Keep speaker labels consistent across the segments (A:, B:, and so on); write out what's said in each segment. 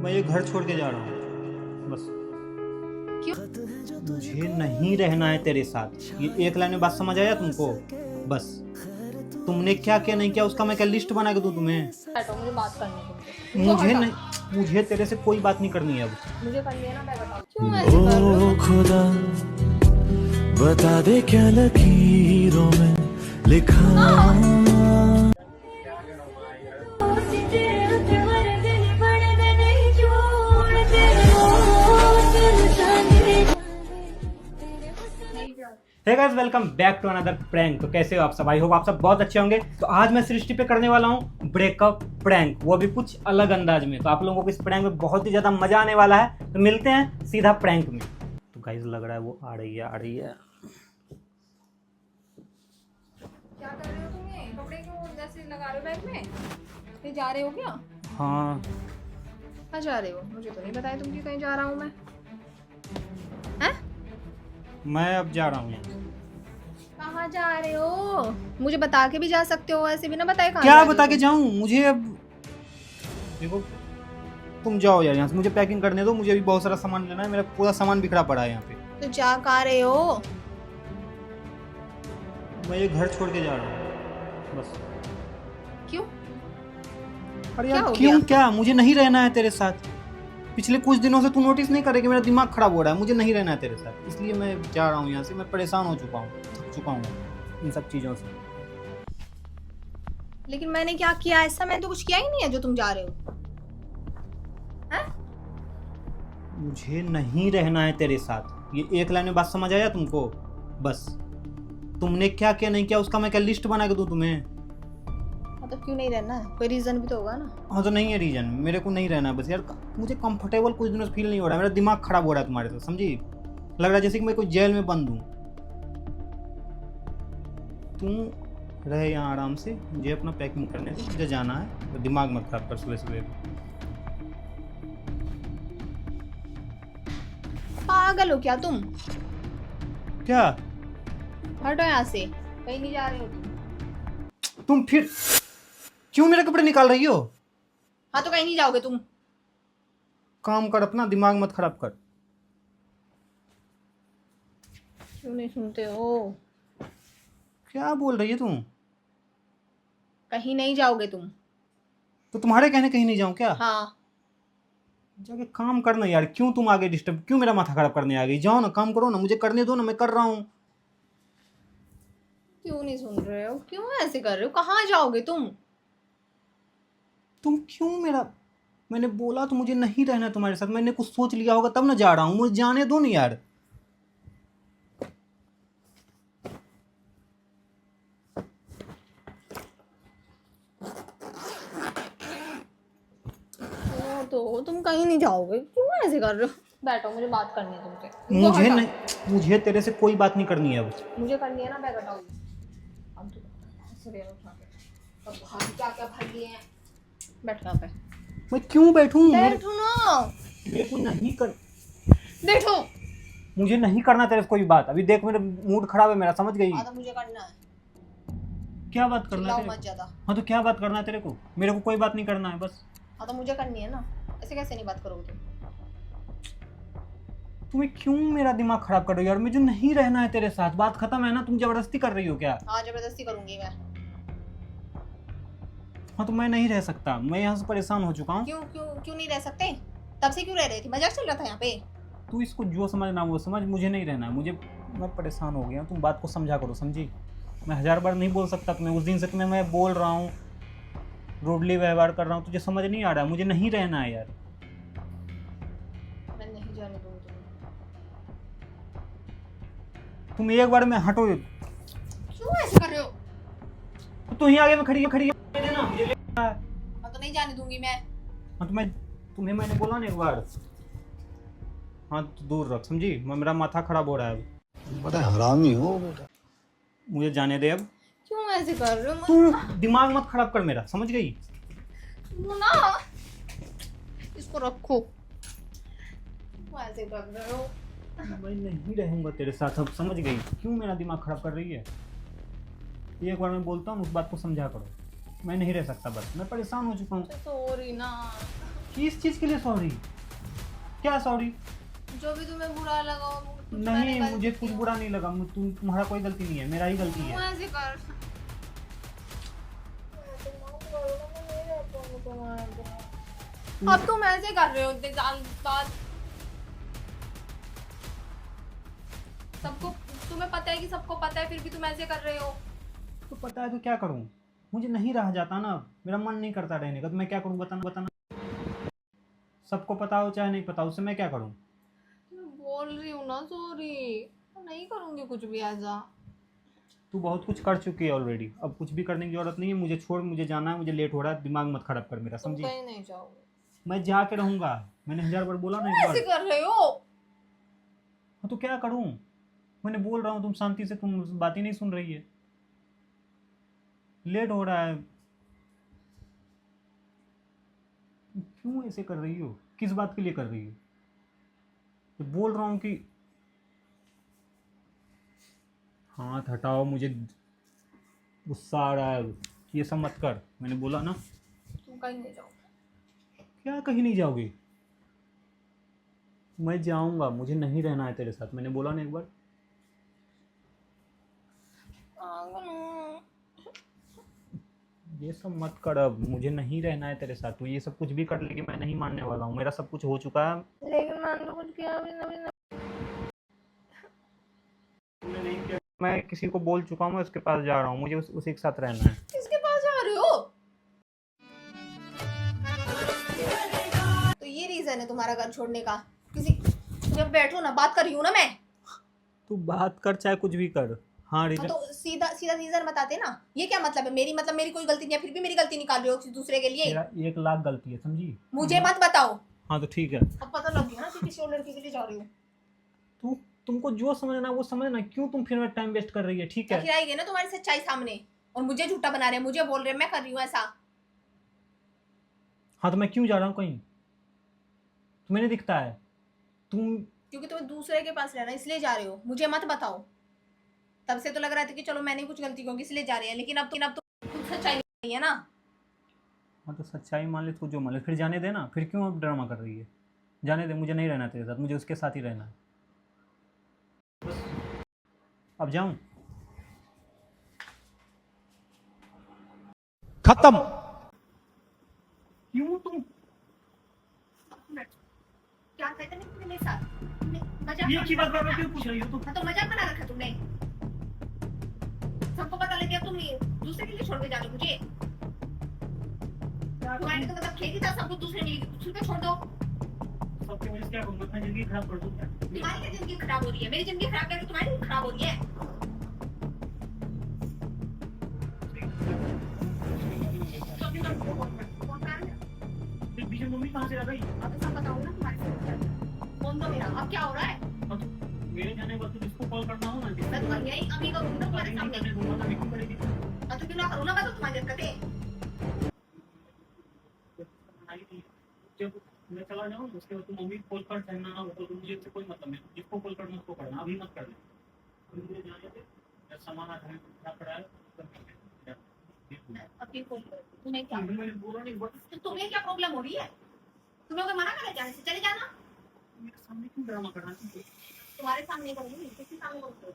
A: मैं ये घर छोड़ के जा रहा हूँ बस।
B: क्यों?
A: मुझे नहीं रहना है तेरे साथ। ये एक लाइन में बात समझ आया तुमको? बस तुमने क्या क्या नहीं किया उसका मैं क्या लिस्ट बना के दूं तुम्हें?
B: बैठो, मुझे बात करनी है तुमसे।
A: मुझे नहीं, मुझे तेरे से कोई बात नहीं करनी है अब।
B: मुझे करनी है ना, मैं बताऊं। क्यों ऐसे कर रहे हो?
C: ओ खुदा बता दे क्या लकीरों में लिखा।
A: Hey guys, welcome back to another prank. तो कैसे हो आप सब? आई होप आप सब बहुत अच्छे होंगे। तो आज मैं सृष्टि पे करने वाला हूँ ब्रेकअप प्रैंक, वो भी कुछ अलग अंदाज में। तो आप लोगों को इस प्रैंक में बहुत ही ज्यादा मजा आने वाला है। तो मिलते हैं सीधा प्रैंक में। तो गाइस लग रहा है वो आ रही है।
B: क्या कर रहे हो तुम? ये कपड़े क्यों जैसे लगा रहे हो बैग में? कहीं जा रहे हो क्या?
A: हाँ,
B: कहाँ जा रहे हो? मुझे तो नहीं बताया तुम कि कहीं जा रहा हूँ मैं। हैं?
A: मैं अब जा रहा हूँ।
B: कहाँ जा रहे हो? मुझे बता के भी जा सकते हो, ऐसे भी ना बताए कहाँ
A: क्या
B: जा रहे
A: बता
B: हो
A: के
B: तुम।
A: जाऊँ? मुझे अब देखो, तुम जाओ यार यहाँ से, मुझे पैकिंग करने दो। मुझे अभी बहुत सारा सामान लेना है, मेरा पूरा सामान बिखरा पड़ा है यहाँ पे।
B: तो जा कहाँ रहे हो?
A: मैं ये घर छोड़ के जा रहा हूँ बस।
B: क्यों?
A: अरे
B: क्या
A: यार
B: हो
A: क्यों?
B: गया?
A: क्या मुझे नहीं रहना है तेरे साथ। पिछले कुछ दिनों से तू नोटिस नहीं करे कि मेरा दिमाग खराब हो रहा है? मुझे नहीं रहना है तेरे साथ, इसलिए मैं जा रहा हूँ यहाँ से। मैं परेशान हो चुका हूँ, थक चुका हूँ इन सब चीज़ों से।
B: लेकिन मैंने क्या किया? ऐसा मैंने तो कुछ किया ही नहीं है जो तुम जा रहे हो। हैं?
A: मुझे नहीं रहना है तेरे साथ। ये एक लाइन में बात समझ आया तुमको? बस तुमने क्या क्या नहीं किया उसका मैं क्या लिस्ट बना के दूं तुम्हें?
B: मतलब क्यों नहीं रहना है? कोई रीजन भी तो होगा ना।
A: हाँ, तो नहीं है रीजन। मेरे को नहीं रहना है बस यार। मुझे कंफर्टेबल कुछ दिनों से फील नहीं हो रहा है। मेरा दिमाग खराब हो रहा है तुम्हारे साथ, समझी? लग रहा है जैसे कि मैं कोई जेल में बंद हूँ। तुम रहे यहाँ आराम से, मुझे अपना पैकिंग करने दो। मुझे जाना है, तो दिमाग मत खराब कर सुबह सुबह।
B: पागल हो क्या तुम?
A: क्या?
B: हटो यहाँ से, कहीं नहीं जा रहे हो
A: तुम फिर क्यों मेरे कपड़े निकाल रही हो?
B: हाँ तो कहीं नहीं जाओगे तुम।
A: काम कर अपना, दिमाग मत खराब कर।
B: क्यों नहीं सुनते हो?
A: क्या बोल रही है तुम?
B: कहीं नहीं जाओगे तुम।
A: तो तुम्हारे कहने कहीं नहीं जाऊं क्या?
B: हाँ।
A: जाके काम करना यार। क्यों तुम आगे डिस्टर्ब, क्यों मेरा माथा खराब करने आ गई? जाओ ना, काम करो ना, मुझे करने दो ना, मैं कर रहा हूँ।
B: क्यों नहीं सुन रहे हो? क्यों ऐसे कर रहे हो? कहाँ जाओगे तुम?
A: तुम क्यों मेरा, मैंने बोला तो मुझे नहीं रहना तुम्हारे साथ। मैंने कुछ सोच लिया होगा तब ना जा रहा हूँ। मुझे जाने दो ना यार।
B: तो तुम कहीं नहीं जाओगे, क्यों ऐसे कर रहे हो? बैठो, मुझे बात करनी है तुमसे।
A: मुझे
B: हटाओ।
A: नहीं, मुझे तेरे से कोई बात नहीं करनी है अब।
B: मुझे करनी है ना, बैग हटाओ। अब तो ऐसे दे रहो उठा के। अब भारी क्या क्या भर लिए हैं। बैठो यहाँ पे।
A: मैं क्यों बैठूं?
B: बैठो ना।
A: मेरे को नहीं कर,
B: बैठो।
A: मुझे नहीं करना तेरे से कोई बात। अभी देख मेरा मूड खराब है मेरा, समझ गई?
B: हाँ तो मुझे करना है।
A: क्या बात करना है
B: चिल्लाओ
A: तेरे
B: मत
A: को?
B: ज्यादा।
A: हाँ तो क्या बात करना है तेरे को? मेरे को कोई बात नहीं करना है बस।
B: हाँ तो मुझे करनी है ना। ऐसे कैसे नहीं बात करोगे तुम?
A: तुम्हें क्यों मेरा दिमाग खराब कर रही हो यार? मुझे नहीं रहना है तेरे साथ, बात खत्म है ना। तुम जबरदस्ती कर रही हो क्या?
B: हाँ जबरदस्ती करूंगी मैं।
A: हाँ तो मैं नहीं रह सकता, मैं यहाँ से परेशान हो चुका हूँ।
B: क्यों क्यों क्यों नहीं रह सकते? तब से क्यों रह रही थी? मजाक चल रहा था यहाँ पे।
A: तू इसको जो समझना वो समझ, मुझे नहीं रहना है। मैं परेशान हो गया। तुम बात को समझा करो, समझी? मैं 1000 बार नहीं बोल सकता तुम्हें। उस दिन से तुम्हें मैं बोल रहा हूँ, रूडली व्यवहार कर रहा हूँ, तुझे समझ नहीं आ रहा है। मुझे नहीं रहना है यार।
B: मैं नहीं जाने दूंगी तुम्हें।
A: तुम एक बार में हटो।
B: क्यों ऐसे कर रहे हो?
A: तो तू ही आगे में खड़ी है ना, मुझे लेना है।
B: हाँ तो नहीं जाने दूंगी मैं।
A: हाँ तो मैं तुम्हें, मैंने बोला ना एक बार। हाँ तो दूर रख, समझी? मेरा माथा खराब हो रहा है अब।
C: बड़ा हरामी हो बेटा।
A: मुझे जाने दे अब।
B: क्यों ऐसे कर रहे हो?
A: तू दिमाग मत खराब कर मेरा, समझ गई?
B: तू ना इसको रखो। क्यों ऐसे कर रहे हो?
A: मैं नहीं रहूंगा तेरे साथ अब, समझ गई? क्यों मेरा दिमाग खराब कर रही है? एक बार मैं बोलता हूँ, उस बात को समझा करो। मैं नहीं रह सकता बस, मैं परेशान हो चुका हूँ।
B: सॉरी ना।
A: किस चीज के लिए सॉरी? क्या सॉरी?
B: जो भी तुम्हें बुरा लगा हो, कुछ
A: नहीं,
B: मैंने गलती
A: मुझे
B: की
A: कुछ
B: हो।
A: बुरा नहीं लगा। तुम्हारा कोई गलती नहीं है, मेरा ही गलती
B: क्यों
A: है।
B: ऐसे कर? अब तुम ऐसे कर रहे हो बात। सबको तुम्हें पता है कि सबको पता है, फिर भी तुम ऐसे कर रहे हो।
A: तो पता है तो क्या करूं? मुझे नहीं रहा जाता ना, मेरा मन नहीं करता रहने का, तो मैं क्या करूं? बताना बताना। सबको पता हो चाहे नहीं पता हो, उससे मैं क्या करूं?
B: मैं बोल रही हूँ ना सॉरी, नहीं करूंगी कुछ भी ऐसा।
A: तू बहुत कुछ कर चुकी है ऑलरेडी, अब कुछ भी करने की जरूरत नहीं है। मुझे छोड़, मुझे जाना है, मुझे लेट हो रहा है। दिमाग मत खराब कर मेरा,
B: तुम
A: समझी?
B: कहीं नहीं जाओगे।
A: मैं जाके रहूंगा। मैंने 1000 बार बोला ना एक बार।
B: ऐसे कर रहे हो।
A: हाँ तो क्या करूं? मैंने बोल रहा हूँ, तुम शांति से, तुम बात ही नहीं सुन रही है। लेट हो रहा है। क्यों ऐसे कर रही हो? किस बात के लिए कर रही हो? तो बोल रहा हूँ कि हाथ हटाओ, मुझे गुस्सा आ रहा है। ये सब मत कर, मैंने बोला ना।
B: तुम कहीं नहीं जाओगे।
A: क्या कहीं नहीं जाओगी? मैं जाऊंगा, मुझे नहीं रहना है तेरे साथ, मैंने बोला ना एक बार।
B: पागल।
A: ये सब मत कर, अब मुझे नहीं रहना है तेरे साथ। तू ये सब कुछ भी कर लेगी, मैं नहीं मानने वाला हूँ। मेरा सब कुछ हो चुका है।
B: लेकिन मैंने तो कुछ किया भी नहीं।
A: तूने नहीं किया। मैं किसी को बोल चुका हूँ, मैं उसके पास जा रहा हूँ। मुझे उसी के साथ रहना है।
B: किसके पास जा रहे हो? तो ये रीजन है तुम्हारा घर छोड़ने का? किसी जब बैठो ना, बात कर रही हूँ ना मैं।
A: तू बात कर चाहे कुछ भी कर। हाँ
B: हाँ,
A: रीजन।
B: तो सीधा सीधा रीजन बताते ना। ये क्या मतलब है? मेरी कोई गलती नहीं है, फिर भी मेरी गलती निकाल रहे हो किसी दूसरे के लिए।
A: तेरा 1 लाख गलती है, समझी?
B: मुझे मत बताओ।
A: हाँ तो ठीक है।
B: अब पता लग गया ना कि किसी और लड़की के लिए जा रही हूँ।
A: तू तुमको जो समझना वो समझना, क्यों तुम फिर में टाइम वेस्ट कर रही है? ठीक है।
B: आखिर आई गई ना तुम्हारी सच्चाई सामने, और मुझे झूठा बना रहे हैं, मुझे बोल रहे हैं मैं कर रही हूँ ऐसा।
A: हाँ तो मैं क्यों जा रहा हूँ कहीं? तुम्हें नहीं दिखता है? तुम
B: क्योंकि तुम्हें दूसरे के पास रहना इसलिए जा रहे हो, मुझे मत बताओ। तब से तो लग रहा था कि चलो मैंने कुछ गलती की इसलिए जा रहे हैं, लेकिन अब तो कुछ सच्चाई नहीं है ना।
A: हाँ तो सच्चाई मान ले, तू जो मान ले, फिर जाने दे ना। फिर क्यों अब ड्रामा कर रही है? जाने दे, मुझे नहीं रहना तेरे साथ, मुझे उसके साथ ही रहना है। अब जाऊं?
C: खत्म।
A: क्यों तुम?
B: क्या कहते हैं तुमने मेरे साथ? तुमने मजाक
A: ये की बात
B: बना
A: बार क्यों पूछ रही हो तुम?
B: हाँ, तो मजाक बना रखा तुमने। सबको पता लग गया तुम दूसरे के लिए छोड़ के जा रहे हो मुझे। तुम्हारे तो मतलब खेती था, सब कुछ दूसरे मिली, दूसरे पे छोड़ दो।
A: सबके वजह से क्या करूंगा? मैं जिंदगी खराब कर दूंगा।
B: तुम्हारी क्या जिंदगी खराब हो रही है? मेरी जिंदगी खराब करके तुम्हारी जिंदगी खराब हो रही है। तो अभी तक कौन कर रहा है?
A: फिर बीच में मम्मी कहाँ से आ गई?
B: अब तो सब बताऊंगा ना तुम्हारे साथ। फोन दो मेरा, अब क्या हो रहा है?
A: अब तो मेरे जाने के बाद तो जिसको कॉल करना हो ना,
B: मैं तुम्हारी यही अभी करूंगा ना तुम्हारे
A: नहीं
B: सामने।
A: करने दूंगा ना, क्यों करेगी?
B: अब तो क्यों ना करूँ ना मैं तो तुम्हारी हरकतें।
A: जब मैं चला जाऊँ उसके बाद तुम मम्मी को कॉल कर, करना ना हो तो मुझे इससे कोई मतलब नहीं। जिसको कॉल करना उसको करना, अभी मत कर लेना। मुझे जाने दे। जब सामान आ जाए क्या पड़ा है तब कर लेना।
B: अपनी फोन करो। तुम्हें क्या
A: मैंने बोला नहीं,
B: तो तुम्हें क्या प्रॉब्लम हो रही है? तुम्हें कोई मना करे जाने से? चले जाना।
A: मेरे सामने क्यों ड्रामा करना?
B: तुम्हारे सामने करूंगी, किसी सामने करूंगी?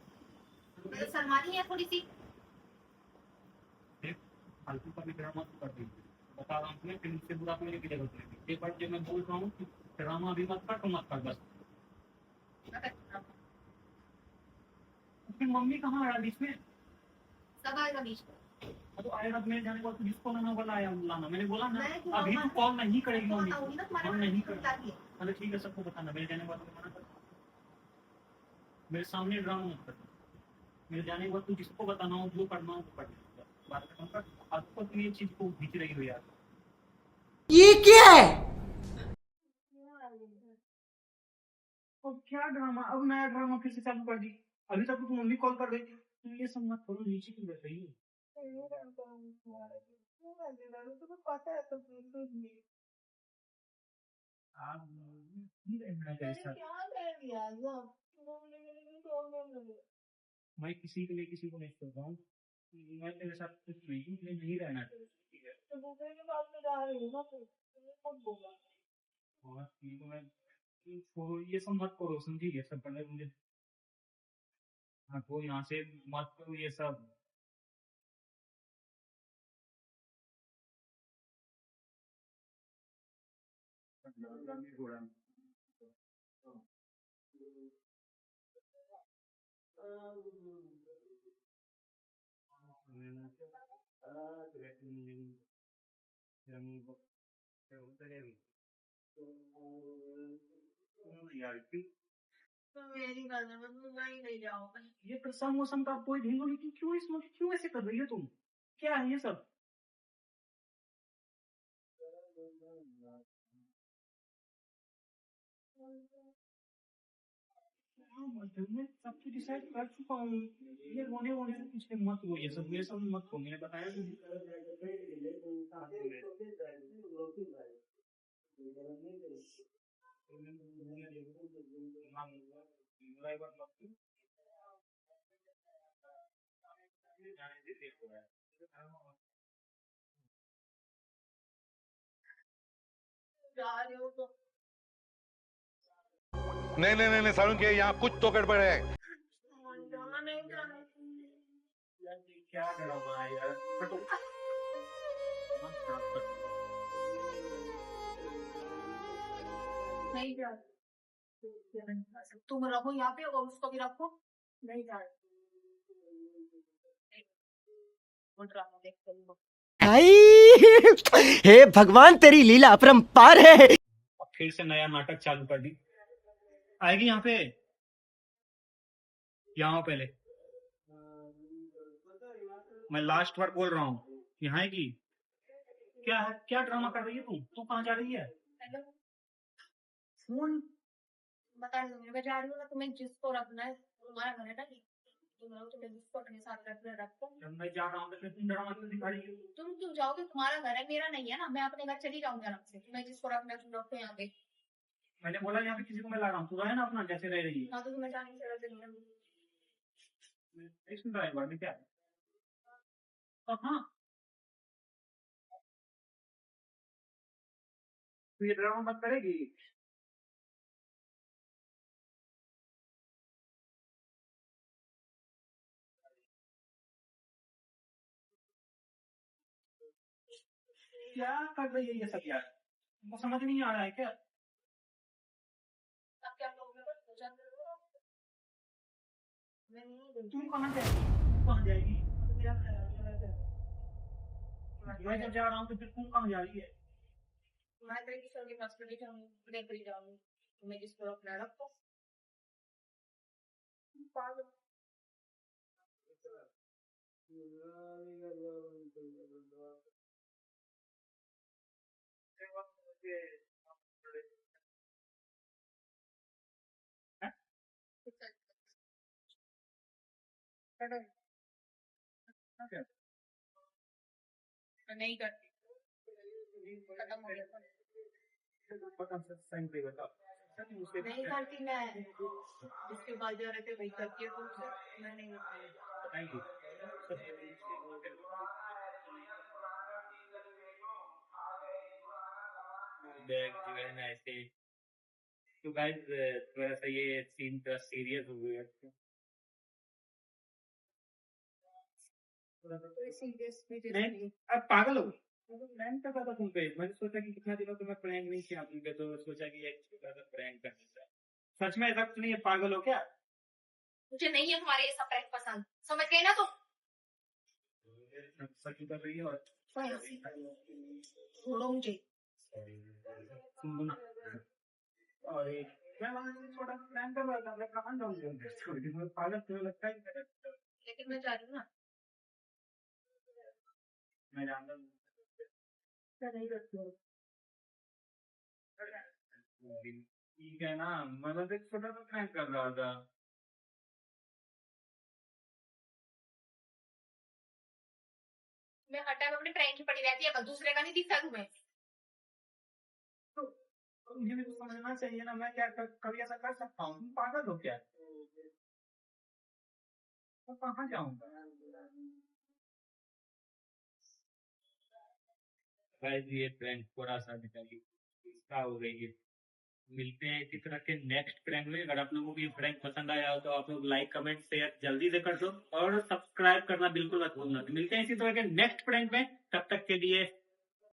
B: मैं तो शर्मानी है थोड़ी सी।
A: फालतू का भी ड्रामा तो कर देंगे। बता रहा हूँ तुम्हें, फिर मुझसे बुरा कोई नहीं जरूरत। एक बार जब मैं बोल रहा हूँ कि ड्रामा अभी मत कर तो मत कर बस। फिर मम्मी कहाँ आ रहा बीच में?
B: सब आएगा बीच में।
A: तो आएगा तो मेरे जाने के बाद जिसको लाना बोला आया लाना, मैंने बोला ना।
B: मैं क्यों
A: अभी तो
B: आऊंगा?
A: कॉल नहीं करेगी
B: तो
A: मम्मी।
B: बताऊंगी ना तुम्हारे
A: कॉल
B: बारे में
A: नहीं
B: क्यों
A: कर।
B: बताती है।
A: अरे ठीक है, सबको बताना मेरे जाने के बाद मना कर। मेरे सामने ड्रामा मत कर। मेरे जाने के बाद तू जिसको बताना हो, जो करना हो वो कर। बात खत्म कर। अब तो तुम ये चीज को खींच रही हो यार।
C: ये क्या है?
A: अब क्या ड्रामा? अब नया ड्रामा फिर से चालू कर दी। अभी तक तो मम्मी कॉल कर रही थी। तुम ये सब मत करो, नीचे क्यों बैठ रही हो?
B: तुम्हें पता है तो नहीं
A: आप नहीं रहना है तेरे साथ।
B: क्या कर दिया सब तुमने मेरे लिए प्रॉब्लम है।
A: मैं किसी के लिए किसी को नहीं छोड़ रहा हूँ। मैं तेरे साथ कुछ नहीं हूँ, मुझे नहीं रहना है।
B: तो दूसरे के साथ में जा रही हूँ ना, फिर तुमने कौन बोला?
A: और ये तो मैं ये सब मत करो, समझी? ये सब पहले मुझे, हाँ तो यहाँ से मत करो ये सब। यार
B: तो मेरी गल में तुम वहीं नहीं जाओगे।
A: ये कसम वसम का कोई ढूंढो, लेकिन क्यों इसमें क्यों ऐसे कर रही हो तुम? क्या है ये सब? हाँ, मैं सब कुछ डिसाइड कर चुका हूँ। ये रोने वोने से पीछे मत हो, ये सब मत हो, मैंने बताया
B: जा रहे हो तो
D: नहीं नहीं नहीं नहीं सारुण के यहाँ कुछ तो गड़बड़ है।
B: जाना नहीं जाना।
A: क्या करा हुआ है यार, कटो।
B: नहीं जा तुम रहो यहाँ पे और उसको भी रखो। नहीं जा वो ड्रामा देख कर लो।
C: भाई हे भगवान तेरी लीला अपरंपार है।
A: अब फिर से नया नाटक चालू कर दी। आएगी यहाँ पे, यहाँ पहले मैं लास्ट बार बोल रहा हूँ, यहाँ आएगी। क्या है, क्या ड्रामा कर रही है तू कहाँ जा रही है?
B: हेलो
A: फोन
B: बता दूंगी मैं जा रही हूँ ना। तुम्हें जिसको रखना है तुम्हारा घर है ना ये, तुम रहो तुम्हें जिसको अपने साथ रखो।
A: जब मैं जा रहा हूँ तो फिर तुम ड्रामा क्यों दिखा रही हो?
B: तुम क्यों जाओगे? तुम्हारा घर है मेरा नहीं है ना। मैं अपने घर चली जाऊंगी आराम से। तुम्हें जिसको रखना है तुम रखो यहाँ पे।
A: मैंने बोला यहाँ पे किसी को मैं ला रहा हूँ, तू रहे ना अपना जैसे रह रही है।
B: हाँ तो तुम्हें जाने की जरूरत नहीं है।
A: इसमें ड्राइवर में क्या है? हाँ तू ये ड्रामा मत करेगी। क्या कर रही है ये सब यार, तुमको समझ नहीं आ रहा है क्या?
B: अब क्या लोगे? बस हो जाते हो। मैं नहीं दूंगी।
A: तुम कहाँ जाएगी, तू कहाँ जाएगी?
B: अब मेरा घर है, मेरा घर है।
A: मैं जब जा रहा हूँ तो फिर तुम कहाँ जा रही है?
B: मैं तेरे किसी और के पास नहीं जाऊंगी, लेकर ही जाऊंगी। तुम्हें जिसको रखना है रखो। पागल। करो। मैं नहीं करती। खत्म हो गया। नहीं करती मैं। जिसके बाद जा रहे थे वही करती है तुमसे। मैं नहीं करती।
A: ऐसे तो गाइस थोड़ा सा ये सीन थोड़ा सीरियस हो गया।
B: कोई सीरियस
A: नहीं, अब पागल हो गई। मैंने क्या था तुम पे, मैंने सोचा कि कितना दिनों तो मैं प्रैंक नहीं किया तुम पे, तो सोचा कि एक छोटा सा प्रैंक कर देता है। सच में ऐसा कुछ नहीं है, पागल हो क्या?
B: मुझे नहीं है तुम्हारे ये सब प्रैंक पसंद। समझ गए ना तुम?
A: सच कर रही है और
B: छोड़ो मुझे।
A: सुन लो ना। और मैं वहां से छोटा सा प्रैंक कर रहा था, मैं कहाँ जाऊंगा छोड़ के, मुझे पागल क्यों लगता है?
B: लेकिन मैं जा रही हूँ ना।
A: मैं जानता हूँ
B: मैं नहीं करती हूँ।
A: ठीक है ना, मैं बस एक छोटा सा प्रैंक कर रहा था।
B: मैं हर टाइम अपने प्रैंक ही पड़ी रहती है, बस दूसरे का नहीं दिखता तुम्हें।
A: तो मुझे भी तो समझना चाहिए ना, मैं क्या कभी ऐसा कर सकता हूँ? तुम पागल हो क्या? तो कहाँ जाऊंगा? गाइस ये प्रैंक थोड़ा सा निकली, क्या हो गई है? मिलते हैं इसी तरह के नेक्स्ट प्रैंक में। अगर आप लोगों को ये प्रैंक पसंद आया हो तो आप लोग लाइक कमेंट शेयर जल्दी से कर दो और सब्सक्राइब करना बिल्कुल मत भूलना। तो मिलते हैं इसी तरह के नेक्स्ट प्रैंक में, तब तक के लिए